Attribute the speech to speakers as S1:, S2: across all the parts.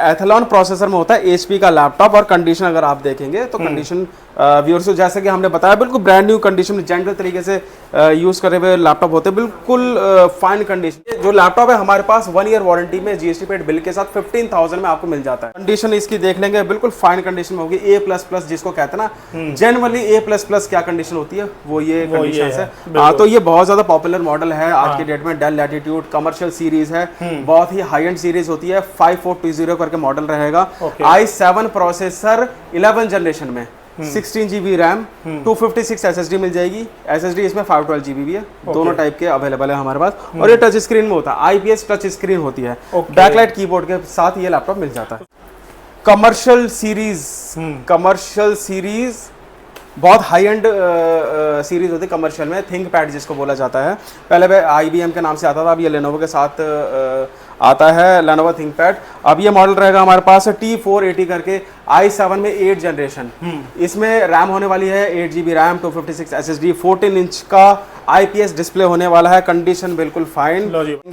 S1: Athlon processor में होता है एचपी का लैपटॉप, और कंडीशन अगर आप देखेंगे तो कंडीशन व्यूअर्स जैसे कि हमने बताया बिल्कुल ब्रांड न्यू कंडीशन, जेंटल तरीके से यूज करे हुए लैपटॉप होते हैं, बिल्कुल फाइन कंडीशन। जो लैपटॉप है हमारे पास 1 ईयर वारंटी में जीएसटी पेड बिल के साथ 15,000 में आपको मिल जाता है। कंडीशन इसकी देख लेंगे, बिल्कुल फाइन कंडीशन में होगी, A++ जिसको कहते हैं ना जनरली A++ क्या कंडीशन होती है वो ये कंडीशन है। तो ये बहुत ज्यादा पॉपुलर मॉडल है आज के डेट में। डेल लैटिट्यूड कमर्शियल सीरीज है, बहुत ही हाई एंड सीरीज होती है, 5420 करके मॉडल रहेगा। i7 प्रोसेसर 11 जनरेशन में, 16 GB रैम, 256 SSD मिल जाएगी। SSD इसमें 512 GB भी है, दोनों टाइप के अवेलेबल है हमारे पास। और ये टच स्क्रीन में होता है, IPS टच स्क्रीन होती है, बैकलाइट कीबोर्ड के साथ ये लैपटॉप मिल जाता है। कमर्शियल सीरीज बहुत हाई एंड सीरीज होती है कमर्शियल में, थिंक पैड जिसको बोला जाता है। पहले IBM के नाम से आता था, अब ये लेनोवो के साथ आता है, लेनोवो थिंक पैड। अब ये मॉडल रहेगा हमारे पास T480 करके, i7 में 8 जनरेशन। इसमें रैम होने वाली है 8 GB रैम, 256 SSD, 14 इंच का IPS डिस्प्ले होने वाला है। कंडीशन बिल्कुल फाइन।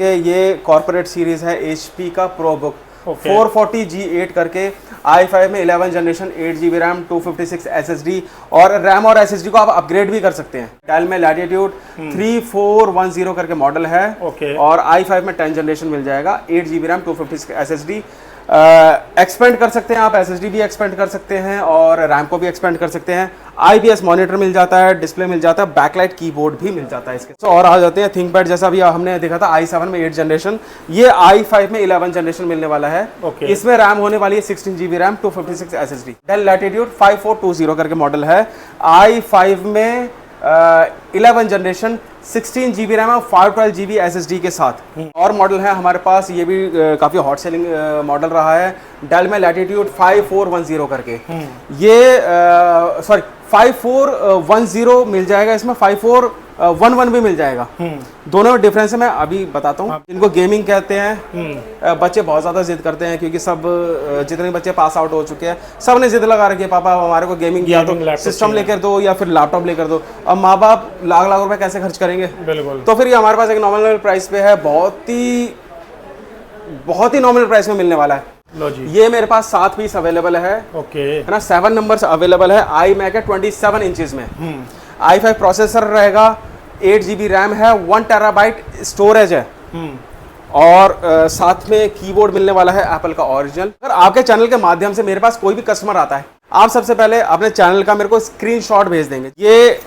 S1: ये कॉर्पोरेट सीरीज है HP का प्रोबुक, 440G8 करके, i5 में 11 जनरेशन, 8 GB रैम, 256 SSD, और रैम और SSD को आप अपग्रेड भी कर सकते हैं। डेल में लैटिट्यूड 3410 करके मॉडल है, और i5 में 10 जनरेशन मिल जाएगा, 8 GB रैम, 256 SSD। एक्सपेंड कर सकते हैं आप, SSD भी एक्सपेंड कर सकते हैं और रैम को भी एक्सपेंड कर सकते हैं। IPS मॉनिटर मिल जाता है, डिस्प्ले मिल जाता है, बैकलाइट कीबोर्ड भी मिल जाता है इसके। तो और आ जाते हैं थिंक पैड, जैसा अभी हमने देखा था i7 में 8 जनरेशन, ये i5 में 11 जनरेशन मिलने वाला है। इसमें रैम होने वाली है 16 GB RAM, 256 SSD। Dell Latitude 5420 करके मॉडल है, i5 में 11 जनरेशन, 16 GB रैम और 512 GB SSD के साथ। और मॉडल है हमारे पास, ये भी काफ़ी हॉट सेलिंग मॉडल रहा है, डेल में लैटिट्यूड 5410 करके। ये 5410 मिल जाएगा, इसमें 5411 भी मिल जाएगा। दोनों में डिफरेंस है, मैं अभी बताता हूँ। इनको गेमिंग कहते हैं, बच्चे बहुत ज़्यादा जिद करते हैं, क्योंकि सब जितने बच्चे पास आउट हो चुके हैं सब ने जिद लगा रखी है, पापा हमारे को गेमिंग किया तो सिस्टम लेकर दो या फिर लैपटॉप लेकर दो। अब माँ बाप लाख लाख रुपए कैसे खर्च करेंगे? बिल्कुल। तो फिर ये हमारे पास एक नॉमिनल प्राइस पे है, बहुत ही नॉमिनल प्राइस में मिलने वाला है। ये मेरे पास 7 पीस अवेलेबल है, है ना, 7 नंबर्स अवेलेबल है। iMac है 27 इंचेस में, i5 प्रोसेसर रहेगा, 8 GB रैम है, 1 TB स्टोरेज है, और साथ में कीबोर्ड मिलने वाला है एप्पल का ओरिजिनल। अगर आपके चैनल के माध्यम से मेरे पास कोई भी कस्टमर आता है, आप सबसे पहले अपने चैनल का मेरे को स्क्रीनशॉट भेज देंगे। ये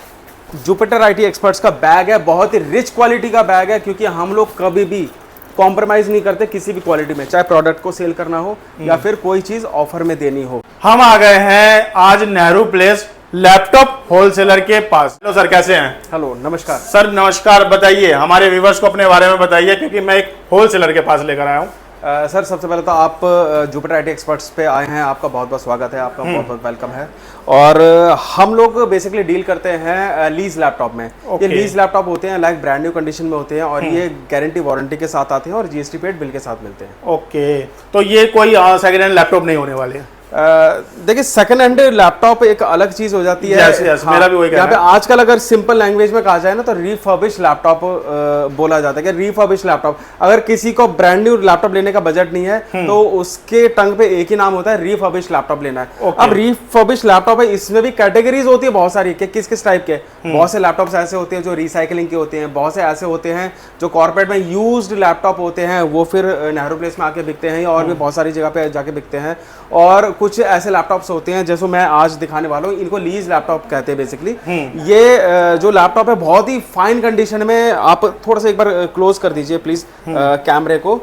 S1: जुपिटर IT एक्सपर्ट्स का बैग है, बहुत ही रिच क्वालिटी का बैग है, क्योंकि हम लोग कभी भी कॉम्प्रोमाइज नहीं करते किसी भी क्वालिटी में, चाहे प्रोडक्ट को सेल करना हो या फिर कोई चीज ऑफर में देनी हो।
S2: हम आ गए हैं आज नेहरू प्लेस लैपटॉप होलसेलर के पास। हेलो सर, कैसे हैं?
S1: हेलो, नमस्कार
S2: सर। नमस्कार, बताइए हमारे व्यूवर्स को अपने बारे में बताइए, क्योंकि मैं एक होलसेलर के पास लेकर आया हूँ।
S1: सर, सबसे पहले तो आप जुपिटर IT एक्सपर्ट्स पे आए हैं, आपका बहुत बहुत स्वागत है, आपका बहुत बहुत वेलकम है। और हम लोग बेसिकली डील करते हैं लीज लैपटॉप में। ये लीज लैपटॉप होते हैं, लाइक ब्रांड न्यू कंडीशन में होते हैं, और ये गारंटी वारंटी के साथ आते हैं और GST पेड बिल के साथ मिलते हैं।
S2: ओके, तो ये कोई सेकंड हैंड लैपटॉप नहीं होने वाले?
S1: देखिए, सेकंड हैंड लैपटॉप एक अलग चीज हो जाती है।
S2: yes, मेरा भी वही कहना है।
S1: यहाँ पे आजकल अगर सिंपल लैंग्वेज में कहा जाए ना, तो रिफर्बिश लैपटॉप बोला जाता है कि रिफर्बिश लैपटॉप। अगर किसी को ब्रांड न्यू लैपटॉप लेने का बजट नहीं है तो उसके टंग पे एक ही नाम होता है, रिफर्बिश लैपटॉप लेना है। अब रिफर्बिश लैपटॉप है, इसमें भी कैटेगरीज होती है बहुत सारी, किस किस टाइप के। बहुत से लैपटॉप्स ऐसे होते हैं जो रिसाइकलिंग के होते हैं, बहुत से ऐसे होते हैं जो कॉर्पोरेट में यूज्ड लैपटॉप होते हैं, वो फिर नेहरू प्लेस में आके बिकते हैं, और भी बहुत सारी जगह पे जाके बिकते हैं। और कुछ ऐसे लैपटॉप्स होते हैं जैसे मैं आज दिखाने वाला हूँ, इनको लीज लैपटॉप कहते हैं बेसिकली। ये जो लैपटॉप है बहुत ही फाइन कंडीशन में। आप थोड़ा सा एक बार क्लोज कर दीजिए प्लीज कैमरे को,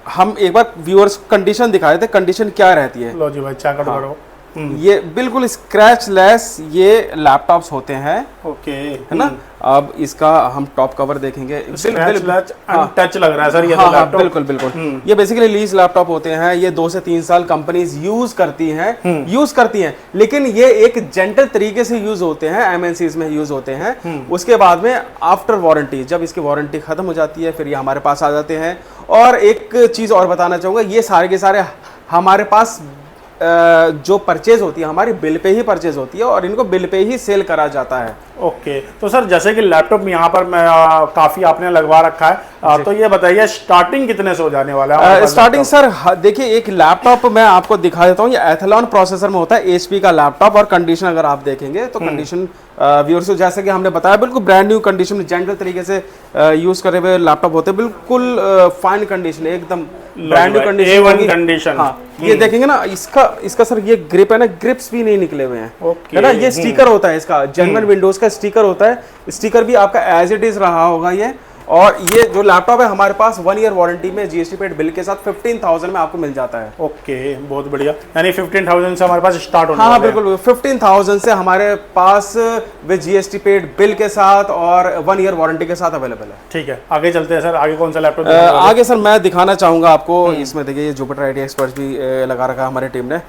S1: हम एक बार व्यूअर्स कंडीशन दिखा देते, कंडीशन क्या रहती है।
S2: लो जी भाई, करो।
S1: ये बिल्कुल स्क्रैच लेस ये लैपटॉप्स होते हैं, है ना। अब इसका हम टॉप कवर देखेंगे,
S2: टच लग रहा है सर ये तो लैपटॉप।
S1: बिल्कुल बिल्कुल, ये बेसिकली लीज लैपटॉप होते हैं। ये 2 से 3 साल कंपनीज यूज करती हैं, लेकिन ये एक जेंटल तरीके से यूज होते हैं, MNCs में यूज होते हैं। उसके बाद में आफ्टर वारंटी, जब इसकी वारंटी खत्म हो जाती है, फिर ये हमारे पास आ जाते हैं। और एक चीज और बताना चाहूंगा, ये सारे के सारे हमारे पास जो परचेज होती है हमारी बिल पे ही परचेज होती है, और इनको बिल पे ही सेल करा जाता है।
S2: ओके, तो सर जैसे कि लैपटॉप यहाँ पर मैं काफी आपने लगवा रखा है, तो ये बताइए स्टार्टिंग कितने से हो जाने वाला है हमारे पास
S1: स्टार्टिंग
S2: लैपटॉप?
S1: सर देखिए, एक लैपटॉप मैं आपको दिखा देता हूँ। ये एथलॉन प्रोसेसर में होता है, एचपी का लैपटॉप। और कंडीशन अगर आप देखेंगे तो कंडीशन व्यूअर्स, जैसे कि हमने बताया, बिल्कुल ब्रांड न्यू कंडीशन में जेंटल तरीके से यूज करे हुए लैपटॉप होते हैं, बिल्कुल फाइन कंडीशन, एकदम ब्रांड न्यू
S2: A1 कंडीशन।
S1: हाँ, ये देखेंगे ना, इसका सर ये ग्रिप है ना, ग्रिप्स भी नहीं निकले हुए हैं,
S2: ओके,
S1: है ना। ये स्टिकर होता है, इसका जेन्युइन विंडोज का स्टिकर होता है। स्टिकर भी आपका एज इट इज रहा होगा ये। और ये जो लैपटॉप है हमारे पास 1 ईयर वारंटी में जीएसटी पेड बिल के साथ 15,000 में आपको मिल जाता है।
S2: ओके, बहुत बढ़िया। यानी 15,000 से हमारे पास स्टार्ट होने
S1: हाँ
S2: वाला है।
S1: बिल्कुल, 15,000 से हमारे पास विद जीएसटी पेड बिल के साथ और 1 ईयर वारंटी के साथ अवेलेबल है।
S2: ठीक है, आगे चलते हैं सर। आगे कौन सा लैपटॉप?
S1: आगे सर मैं दिखाना चाहूंगा आपको। इसमें देखिए, ये जुपिटर आईटी एक्सपर्ट भी लगा रखा है हमारी टीम ने।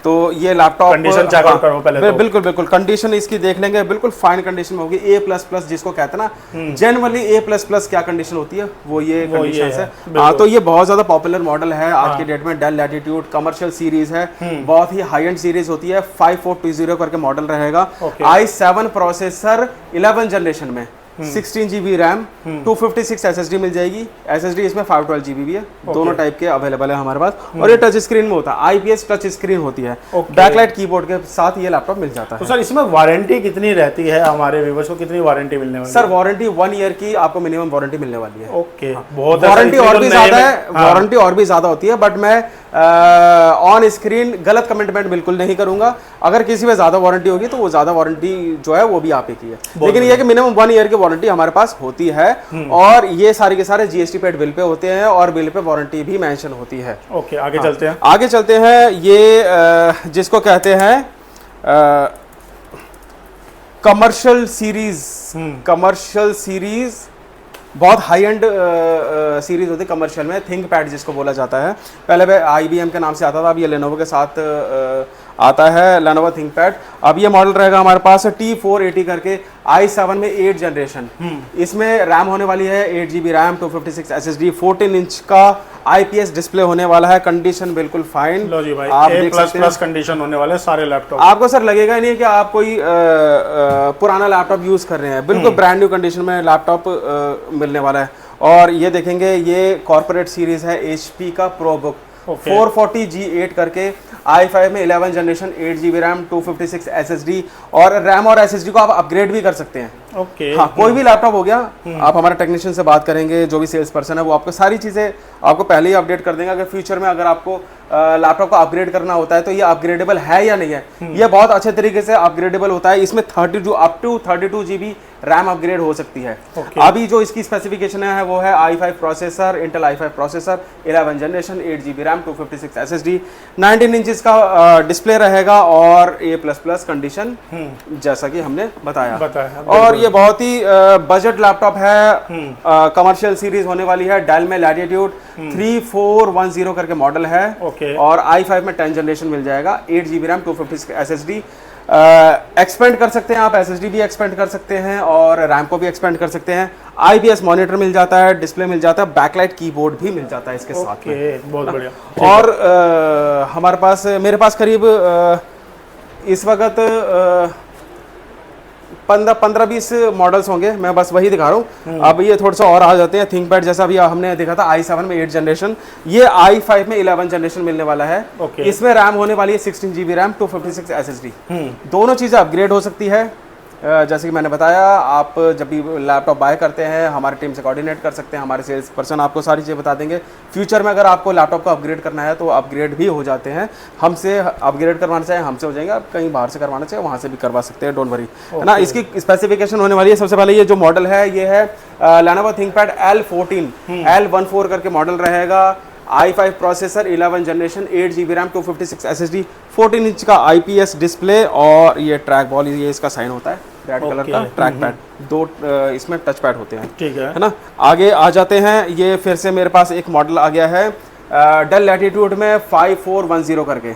S1: तो ये लैपटॉप
S2: कंडीशन चेक आउट करो पहले तो।
S1: बिल्कुल बिल्कुल, कंडीशन इसकी देख लेंगे, बिल्कुल फाइन कंडीशन में होगी। A++ जिसको कहते हैं ना, जनरली A++ क्या कंडीशन होती है, वो ये कंडीशन है। हाँ, तो ये बहुत ज्यादा पॉपुलर मॉडल है आज की डेट में। डेल लैटिट्यूड कमर्शियल सीरीज है, बहुत ही हाई एंड सीरीज होती है। 5420 करके मॉडल रहेगा। i7 प्रोसेसर 11 जनरेशन में, 16 GB रैम, 256 SSD मिल जाएगी। SSD इसमें 512 GB भी है। दोनों टाइप के अवेलेबल है हमारे पास। और ये टच स्क्रीन में होता है, IPS टच स्क्रीन होती है। बैकलाइट कीबोर्ड के साथ ये लैपटॉप मिल जाता है।
S2: तो सर इसमें वारंटी कितनी रहती है? हमारे व्यूअर्स को कितनी वारंटी मिलने वाली है?
S1: सर वारंटी 1 ईयर की आपको मिनिमम वारंटी मिलने वाली है।
S2: ओके, बहुत
S1: वारंटी और भी ज्यादा है, वारंटी और भी ज्यादा होती है, बट मैं ऑन स्क्रीन गलत कमेंटमेंट बिल्कुल नहीं करूंगा। अगर किसी में ज्यादा वारंटी होगी तो वो ज्यादा वारंटी जो है वो भी आप ही की है, लेकिन ये कि मिनिमम 1 ईयर की वारंटी हमारे पास होती है। और ये सारे के सारे जीएसटी पेड बिल पे होते हैं और बिल पे वारंटी भी मेंशन होती है।
S2: ओके, आगे चलते हैं।
S1: आगे चलते हैं। ये जिसको कहते हैं कमर्शियल सीरीज, बहुत हाई एंड सीरीज होती है कमर्शियल में। थिंक पैड जिसको बोला जाता है, पहले IBM के नाम से आता था, अब ये लेनोवो के साथ आता है, लेनोवो थिंक पैड। अब ये मॉडल रहेगा हमारे पास T480 करके, i7 में 8 जनरेशन। इसमें रैम होने वाली है 8 GB रैम, 256 SSD, 14 इंच का IPS डिस्प्ले होने वाला है। कंडीशन बिल्कुल फाइन।
S2: लो जी भाई,
S1: आप
S2: A++ कंडीशन होने वाले सारे लैपटॉप।
S1: आपको सर लगेगा ही नहीं कि आप कोई पुराना लैपटॉप यूज कर रहे हैं, बिल्कुल ब्रांड न्यू कंडीशन में लैपटॉप मिलने वाला है। और ये देखेंगे, ये कॉर्पोरेट सीरीज है HP का प्रोबुक, 440G8 करके, i5 में 11 जनरेशन, 8 GB रैम, 256 SSD। और रैम और SSD को आप अपग्रेड भी कर सकते हैं।
S2: ओके,
S1: हाँ, कोई भी लैपटॉप हो गया, आप हमारे टेक्नीशियन से बात करेंगे, जो भी सेल्स पर्सन है वो आपको सारी चीज़ें आपको पहले ही अपडेट कर देंगे। अगर फ्यूचर में अगर आपको लैपटॉप को अपग्रेड करना होता है तो ये अपग्रेडेबल है या नहीं है। ये बहुत अच्छे तरीके से अपग्रेडेबल होता है। इसमें 32 GB रैम अपग्रेड हो सकती है। अभी जो इसकी स्पेसिफिकेशन है वो है i5 processor, Intel i5 processor, 11 generation, 8 GB RAM, 256 SSD, 19 inch का डिस्प्ले रहेगा और A++ कंडीशन, जैसा कि हमने बताया। और ये बहुत ही बजट लैपटॉप है, कमर्शियल सीरीज होने वाली है। डेल में लैटिट्यूड 3410 करके मॉडल है। और i5 में 10 जनरेशन मिल जाएगा, 8 GB रैम, 256 SSD। एक्सपेंड कर सकते हैं आप, SSD भी एक्सपेंड कर सकते हैं और रैम को भी एक्सपेंड कर सकते हैं। IPS मॉनिटर मिल जाता है, डिस्प्ले मिल जाता है, बैकलाइट कीबोर्ड भी मिल जाता है इसके साथ में।
S2: बहुत बढ़िया।
S1: और हमारे पास, मेरे पास करीब इस वक्त 15-20 मॉडल्स होंगे, मैं बस वही दिखा रहा हूँ। अब ये थोड़ा सा और आ जाते हैं। थिंक पैड जैसा अभी हमने देखा था, i7 में 8 जनरेशन, ये i5 में 11 जनरेशन मिलने वाला है। इसमें रैम होने वाली है 16 GB रैम, 256 SSD। दोनों चीज़ें अपग्रेड हो सकती है। जैसे कि मैंने बताया, आप जब भी लैपटॉप बाय करते हैं हमारी टीम से कोऑर्डिनेट कर सकते हैं, हमारे सेल्स पर्सन आपको सारी चीज़ें बता देंगे। फ्यूचर में अगर आपको लैपटॉप को अपग्रेड करना है तो अपग्रेड भी हो जाते हैं। हमसे अपग्रेड करवाना चाहे हमसे हो जाएंगे, आप कहीं बाहर से करवाना चाहे वहाँ से भी करवा सकते हैं, डोंट वरी, है ना। इसकी स्पेसिफिकेशन होने वाली है, सबसे पहले ये जो मॉडल है ये है लेनोवो थिंकपैड L14 करके मॉडल रहेगा। i5 processor, 11 generation, 8 GB RAM, 256 SSD, 14 inch का IPS डिस्प्ले। और ये ट्रैक बॉल, ये इसका साइन होता है रेड कलर का ट्रैक पैड, 2 इसमें टच पैड होते हैं, ठीक है ना। आगे आ जाते हैं, ये फिर से मेरे पास एक मॉडल आ गया है डेल लैटिट्यूड में 5410 करके,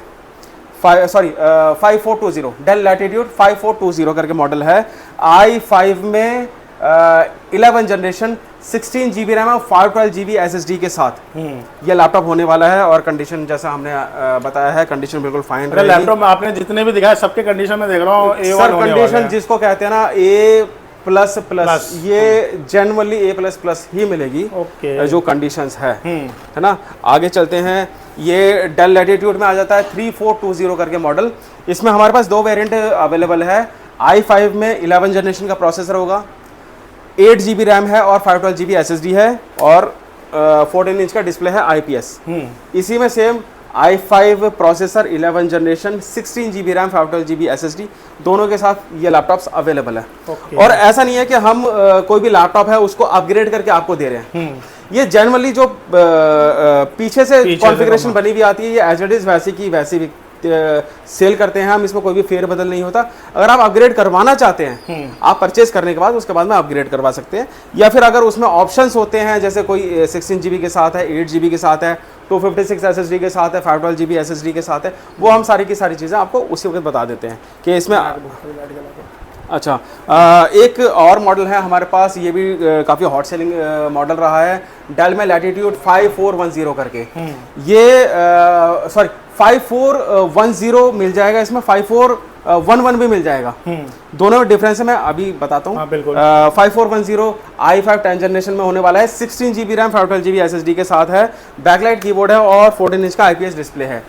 S1: 5420, डेल लैटिट्यूड 5420 करके मॉडल है। i5 में 11 जनरेशन 16 GB रैम और 512 GB SSD के साथ ये लैपटॉप होने वाला है। और कंडीशन जैसा हमने बताया है, कंडीशन बिल्कुल फाइन रहेगी।
S2: लैपटॉप में आपने जितने भी दिखाए सबके कंडीशन में देख रहा हूँ A1
S1: सर
S2: होने
S1: कंडीशन
S2: वाले हैं।
S1: जिसको कहते हैं ना A++, ये जनरली A++ ही मिलेगी।
S2: ओके।
S1: जो कंडीशंस है ना। आगे चलते हैं, ये डेल लैटिट्यूड में आ जाता है 3420 करके मॉडल। इसमें हमारे पास दो वेरिएंट अवेलेबल है। i5 में 11 जनरेशन का प्रोसेसर होगा, 8 GB रैम है और 512 GB SSD है और 14 इंच का डिस्प्ले है IPS। इसी में same i5 processor 11 generation 16 GB RAM 512 GB SSD दोनों के साथ ये लैपटॉप्स अवेलेबल है। और ऐसा नहीं है कि हम कोई भी लैपटॉप है उसको अपग्रेड करके आपको दे रहे हैं। ये जनरली जो पीछे से कॉन्फ़िगरेशन बनी हुई आती है, ये एज इट इज वैसी की वैसी भी सेल करते हैं हम। इसमें कोई भी फेर बदल नहीं होता। अगर आप अपग्रेड करवाना चाहते हैं, आप परचेज करने के बाद उसके बाद में अपग्रेड करवा सकते हैं। या फिर अगर उसमें ऑप्शंस होते हैं, जैसे कोई 16 GB के साथ है, 8 GB के साथ है, 256 SSD के साथ है, 512 GB SSD के साथ है, वो हम सारी की सारी चीज़ें आपको उसी वक्त बता देते हैं कि इसमें। अच्छा, एक और मॉडल है हमारे पास, ये भी काफ़ी हॉट सेलिंग मॉडल रहा है, डेल में लैटिट्यूड 5410 करके। ये सॉरी 5410 मिल जाएगा, इसमें 5411 भी मिल जाएगा। दोनों में डिफरेंस है, मैं अभी बताता हूँ। 5410 i5 10 जनरेशन में होने वाला है, 16 GB रैम 512 GB SSD के साथ है, बैकलाइट कीबोर्ड है और 14 इंच का IPS डिस्प्ले है।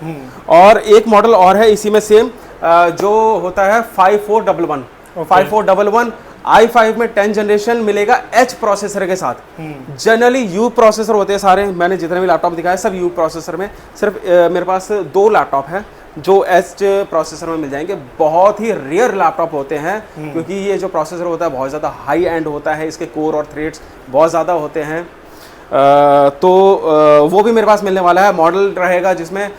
S1: और एक मॉडल और है इसी में सेम, जो होता है 5411 5411 i5 में 10 जनरेशन मिलेगा H प्रोसेसर के साथ। जनरली U प्रोसेसर होते हैं सारे, मैंने जितने भी लैपटॉप दिखाए सब U प्रोसेसर में। सिर्फ मेरे पास 2 लैपटॉप है जो H प्रोसेसर में मिल जाएंगे। बहुत ही रेयर लैपटॉप होते हैं, क्योंकि ये जो प्रोसेसर होता है बहुत ज़्यादा हाई एंड होता है, इसके कोर और थ्रेड्स बहुत ज़्यादा होते हैं। तो वो भी मेरे पास मिलने वाला है। मॉडल रहेगा जिसमें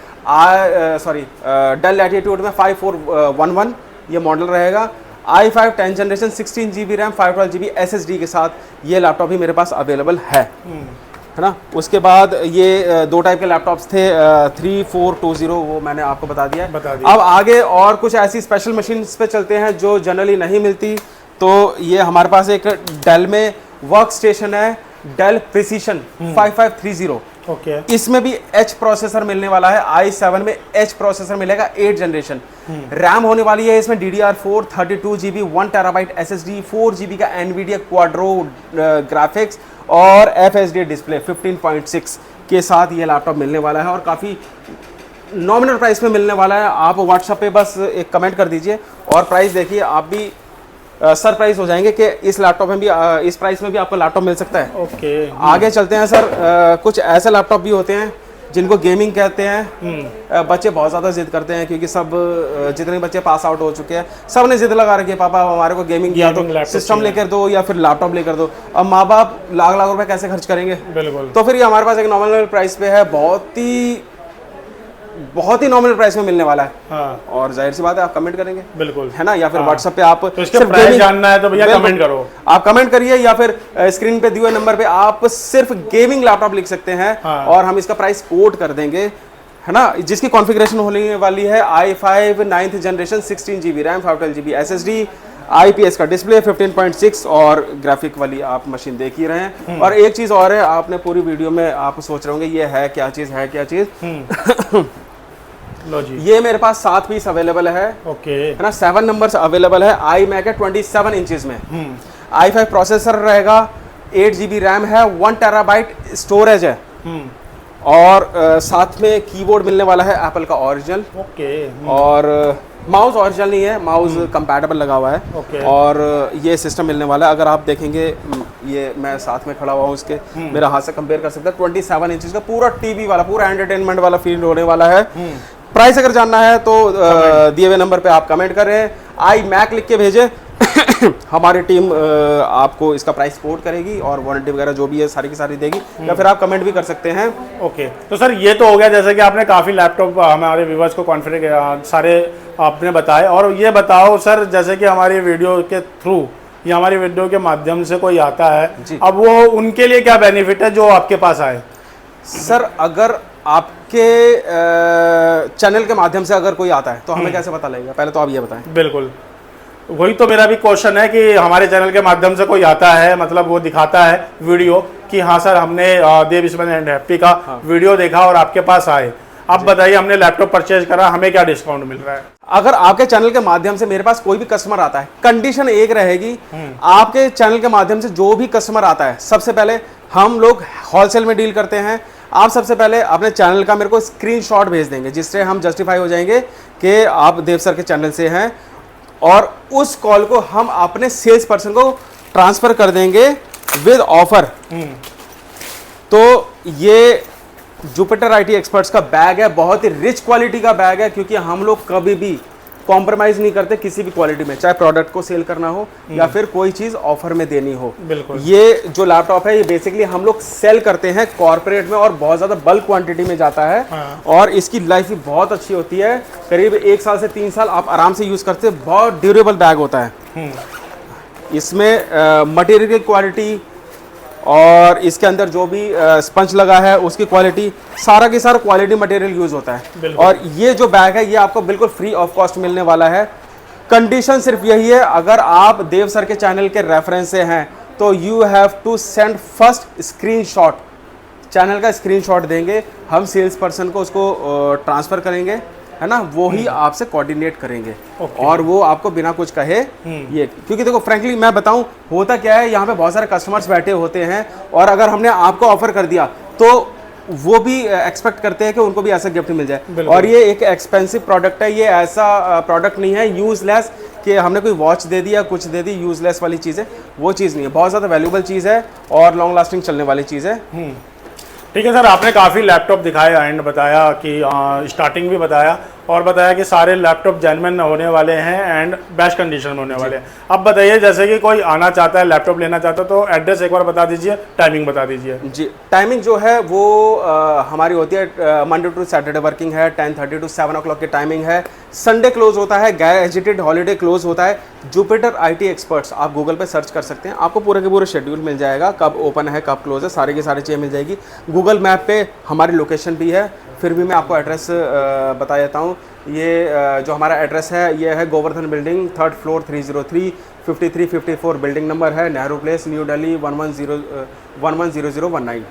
S1: डेल लैटिट्यूड में 5411 ये मॉडल रहेगा। i5 10 generation 16 GB RAM 512 GB SSD के साथ ये लैपटॉप भी मेरे पास अवेलेबल है ना। उसके बाद ये 2 टाइप के लैपटॉप्स थे, 3420 वो मैंने आपको बता दिया। अब आगे और कुछ ऐसी स्पेशल मशीन्स पे चलते हैं जो जनरली नहीं मिलती। तो ये हमारे पास एक डेल में वर्क स्टेशन है, डेल प्रिसीशन 5530।
S2: ओके।
S1: इसमें भी H प्रोसेसर मिलने वाला है, i7 में H प्रोसेसर मिलेगा 8 जनरेशन। रैम होने वाली है इसमें DDR4 32 GB 1 TB SSD 4 GB का NVIDIA क्वाड्रो ग्राफिक्स और FHD डिस्प्ले 15.6 के साथ ये लैपटॉप मिलने वाला है और काफ़ी नॉमिनल प्राइस में मिलने वाला है। आप व्हाट्सएप पे बस एक कमेंट कर दीजिए और प्राइस देखिए, आप भी सरप्राइज हो जाएंगे कि इस लैपटॉप में भी इस प्राइस में भी आपको लैपटॉप मिल सकता है।
S2: ओके।
S1: आगे चलते हैं सर, कुछ ऐसे लैपटॉप भी होते हैं जिनको गेमिंग कहते हैं। बच्चे बहुत ज़्यादा जिद करते हैं, क्योंकि सब जितने बच्चे पास आउट हो चुके हैं सब ने जिद लगा रखी है, पापा हमारे को गेमिंग या तो सिस्टम लेकर दो या फिर लैपटॉप लेकर दो। अब माँ बाप लाख लाख रुपए कैसे खर्च करेंगे?
S2: बिल्कुल।
S1: तो फिर ये हमारे पास एक नॉमिनल प्राइस पे है, बहुत ही नॉमिनल प्राइस में मिलने वाला है।
S2: हाँ।
S1: और जाहिर सी बात है आप कमेंट करेंगे,
S2: बिल्कुल,
S1: है ना, या फिर व्हाट्सएप पे आप
S2: तो इसके प्राइस जानना है तो भैया कमेंट करो,
S1: आप कमेंट करिए या फिर स्क्रीन पे दिए हुए नंबर पे आप सिर्फ गेमिंग लैपटॉप लिख सकते हैं।
S2: हाँ।
S1: और हम इसका प्राइस कोट कर देंगे, है ना, जिसकी कॉन्फ़िगरेशन होने वाली है i5 9th generation 16 GB RAM 512 GB SSD IPS का डिस्प्ले 15.6 और ग्राफिक वाली आप मशीन देख ही रहे हैं। और एक चीज़ और है, आपने पूरी वीडियो में आप सोच रहे होंगे ये है क्या चीज़, है क्या चीज़।
S2: लो जी,
S1: ये मेरे पास 7 पीस अवेलेबल है।
S2: ओके,
S1: है ना, 7 नंबर्स अवेलेबल है। iMac है 27 इंचेस में, i5 प्रोसेसर रहेगा, 8 GB रैम है, 1 TB स्टोरेज है और साथ में कीबोर्ड मिलने वाला है एप्पल का ओरिजिनल।
S2: ओके।
S1: और माउस ओरिजिनल नहीं है, माउस कंपैटिबल लगा हुआ है।
S2: ओके।
S1: और ये सिस्टम मिलने वाला है। अगर आप देखेंगे, ये मैं साथ में खड़ा हुआ हूँ इसके, मेरा हाथ से कंपेयर कर सकते हैं। 27 इंचेस का पूरा टीवी वाला, पूरा एंटरटेनमेंट वाला फील होने वाला है। प्राइस अगर जानना है तो दिए हुए नंबर पे आप कमेंट कर रहे हैं, iMac लिख के भेजें। हमारी टीम आपको इसका प्राइस कोट करेगी और वारंटी वगैरह जो भी है सारी की सारी देगी, या फिर आप कमेंट भी कर सकते हैं।
S2: ओके, तो सर ये तो हो गया, जैसे कि आपने काफ़ी लैपटॉप हमारे व्यूवर्स को कॉन्फ़िगर सारे आपने बताए। और ये बताओ सर, जैसे कि हमारी वीडियो के थ्रू या हमारी वीडियो के माध्यम से कोई आता है, अब वो उनके लिए क्या बेनिफिट है जो आपके पास आए?
S1: सर अगर आपके चैनल के माध्यम से अगर कोई आता है तो हमें कैसे पता लगेगा, पहले तो आप ये बताएं।
S2: बिल्कुल, वही तो मेरा भी क्वेश्चन है कि हमारे चैनल के माध्यम से कोई आता है, मतलब वो दिखाता है वीडियो कि हाँ सर हमने देव स्पेन एंड हैप्पी का वीडियो देखा और आपके पास आए। आप बताइए, हमने लैपटॉप परचेज करा, हमें क्या डिस्काउंट मिल रहा है?
S1: अगर आपके चैनल के माध्यम से मेरे पास कोई भी कस्टमर आता है, कंडीशन एक रहेगी, आपके चैनल के माध्यम से जो भी कस्टमर आता है, सबसे पहले हम लोग होलसेल में डील करते हैं। आप सबसे पहले अपने चैनल का मेरे को स्क्रीनशॉट भेज देंगे, जिससे हम जस्टिफाई हो जाएंगे कि आप देव सर के चैनल से हैं, और उस कॉल को हम अपने सेल्स पर्सन को ट्रांसफर कर देंगे विद ऑफर। तो ये जुपिटर आईटी एक्सपर्ट्स का बैग है, बहुत ही रिच क्वालिटी का बैग है, क्योंकि हम लोग कभी भी कॉम्प्रोमाइज नहीं करते किसी भी क्वालिटी में, चाहे प्रोडक्ट को सेल करना हो या फिर कोई चीज ऑफर में देनी हो।
S2: बिल्कुल।
S1: ये जो लैपटॉप है ये बेसिकली हम लोग सेल करते हैं कॉर्पोरेट में, और बहुत ज्यादा बल्क क्वांटिटी में जाता है। और इसकी लाइफ भी बहुत अच्छी होती है, करीब 1 साल से 3 साल आप आराम से यूज करते हैं। बहुत ड्यूरेबल बैग होता है। इसमें मटेरियल की क्वालिटी और इसके अंदर जो भी स्पंज लगा है उसकी क्वालिटी, सारा की सारा क्वालिटी मटेरियल यूज होता है। और ये जो बैग है ये आपको बिल्कुल फ्री ऑफ कॉस्ट मिलने वाला है। कंडीशन सिर्फ यही है, अगर आप देव सर के चैनल के रेफरेंस से हैं तो you have to send first screenshot, channel का स्क्रीनशॉट देंगे, हम सेल्स पर्सन को उसको ट्रांसफर करेंगे, है ना, वो ही आपसे कोऑर्डिनेट करेंगे। और वो आपको बिना कुछ कहे ये, क्योंकि देखो फ्रैंकली मैं बताऊं, होता क्या है, यहाँ पे बहुत सारे कस्टमर्स बैठे होते हैं, और अगर हमने आपको ऑफर कर दिया तो वो भी एक्सपेक्ट करते हैं कि उनको भी ऐसा गिफ्ट मिल जाए। और ये एक एक्सपेंसिव प्रोडक्ट है, ये ऐसा प्रोडक्ट नहीं है यूजलेस कि हमने कोई वॉच दे दी या कुछ दे दी, यूजलेस वाली चीज़ है, वो चीज़ नहीं है, बहुत ज़्यादा वैल्यूबल चीज़ है और लॉन्ग लास्टिंग चलने वाली चीज़ है।
S2: ठीक है सर, आपने काफ़ी लैपटॉप दिखाया एंड बताया कि स्टार्टिंग भी बताया और बताया कि सारे लैपटॉप जेन्युइन होने वाले हैं एंड बेस्ट कंडीशन में होने वाले हैं। अब बताइए, जैसे कि कोई आना चाहता है, लैपटॉप लेना चाहता है, तो एड्रेस एक बार बता दीजिए, टाइमिंग बता दीजिए।
S1: जी, टाइमिंग जो है वो हमारी होती है मंडे टू सैटरडे वर्किंग है, 10:30 to 7 o'clock की टाइमिंग है। संडे क्लोज होता है, गैजेटेड हॉलीडे क्लोज होता है। जुपिटर आईटी एक्सपर्ट्स आप गूगल पे सर्च कर सकते हैं, आपको पूरे के पूरे शेड्यूल मिल जाएगा, कब ओपन है कब क्लोज है, सारी की सारी चीज़ें मिल जाएगी। गूगल मैप पे हमारी लोकेशन भी है, फिर भी मैं आपको एड्रेस बता देता हूँ। ये जो हमारा एड्रेस है ये है Govardhan building, 3rd floor 303 5354 building number है, नेहरू प्लेस, न्यू दिल्ली 110019।